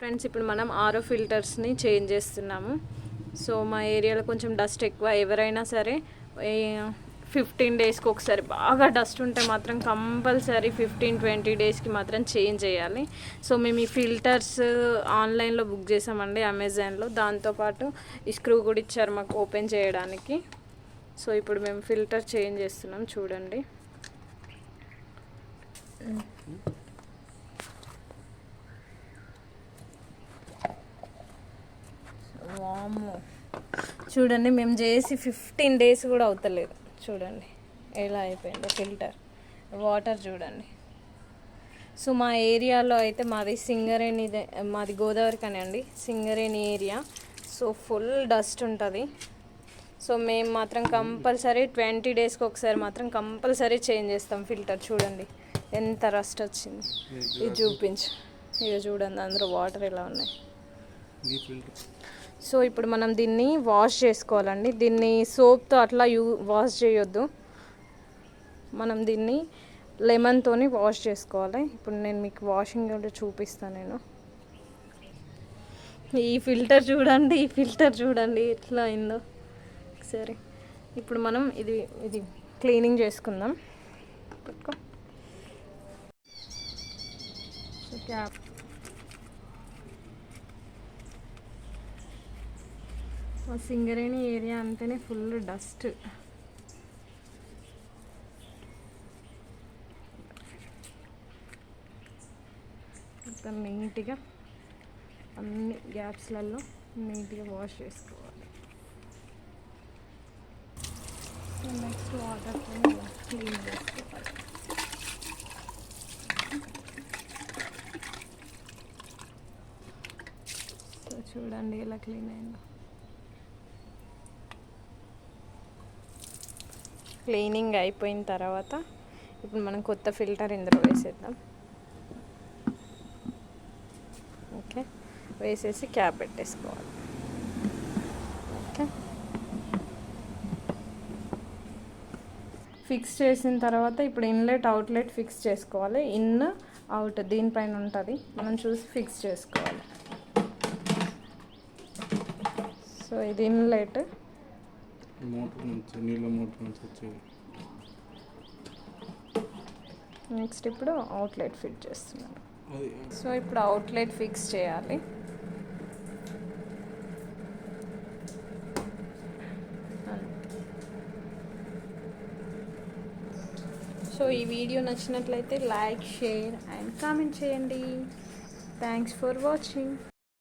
Friends, ఇప్పుడు మనం ఆరో ఫిల్టర్స్ని చేంజ్ చేస్తున్నాము. సో మా ఏరియాలో కొంచెం డస్ట్ ఎక్కువ. ఎవరైనా సరే 15 డేస్కి ఒకసారి బాగా డస్ట్ ఉంటే మాత్రం కంపల్సరీ 15-20 డేస్కి మాత్రం చేంజ్ చేయాలి. సో మేము ఈ ఫిల్టర్స్ ఆన్లైన్లో బుక్ చేసామండి, అమెజాన్లో. దాంతోపాటు ఈ స్క్రూ కూడా ఇచ్చారు మాకు ఓపెన్ చేయడానికి. సో ఇప్పుడు మేము ఫిల్టర్ చేంజ్ చేస్తున్నాం, చూడండి. వామ్మో, చూడండి, మేము చేసి 15 డేస్ కూడా అవుతలేదు. చూడండి ఎలా అయిపోయిందో ఫిల్టర్. వాటర్ చూడండి. సో మా ఏరియాలో అయితే మాది సింగరేణి, మాది గోదావరి కని అండి, Singareni area. So full dust ఉంటుంది. సో మేము మాత్రం కంపల్సరీ 20 డేస్కి ఒకసారి మాత్రం కంపల్సరీ చేంజ్ చేస్తాం ఫిల్టర్. చూడండి ఎంత రస్ట్ వచ్చింది. ఇది చూపించు, ఇక చూడండి అందులో వాటర్ ఎలా ఉన్నాయి. సో ఇప్పుడు మనం దీన్ని వాష్ చేసుకోవాలండి. దీన్ని సోప్తో అట్లా వాష్ చేయొద్దు. మనం దీన్ని లెమన్తోని వాష్ చేసుకోవాలి. ఇప్పుడు నేను మీకు వాషింగ్ కూడా చూపిస్తాను. నేను ఈ ఫిల్టర్ చూడండి ఎట్లా అయిందో సరే. ఇప్పుడు మనం ఇది క్లీనింగ్ చేసుకుందాం. పెట్టుకో. సో క్యాప్ సింగరేణి ఏరియా అంటేనే ఫుల్ డస్ట్. మొత్తం నీట్గా అన్ని గ్యాప్స్లలో నీట్గా వాష్ చేసుకోవాలి. నెక్స్ట్ వాటర్తో క్లీన్ చేసుకోవాలి. సో చూడండి ఎలా క్లీన్ అయిందో. క్లీనింగ్ అయిపోయిన తర్వాత ఇప్పుడు మనం కొత్త ఫిల్టర్ ఇందులో వేసేద్దాం. ఓకే, వేసేసి క్యాప్ పెట్టేసుకోవాలి. ఓకే, ఫిక్స్ చేసిన తర్వాత ఇప్పుడు ఇన్లెట్ అవుట్లెట్ ఫిక్స్ చేసుకోవాలి. ఇన్ అవుట్ దీనిపైన ఉంటుంది, మనం చూసి ఫిక్స్ చేసుకోవాలి. సో ఇది ఇన్లెట్, మోటార్ నుంచి నీళ్ళ మోటార్ నుంచి వచ్చేది. నెక్స్ట్ ఇప్పుడు అవుట్లెట్ ఫిట్ చేస్తున్నాను. సో ఇప్పుడు అవుట్లెట్ ఫిక్స్ చేయాలి. సో ఈ వీడియో నచ్చినట్లయితే లైక్, షేర్ అండ్ కామెంట్ చేయండి. Thanks for watching.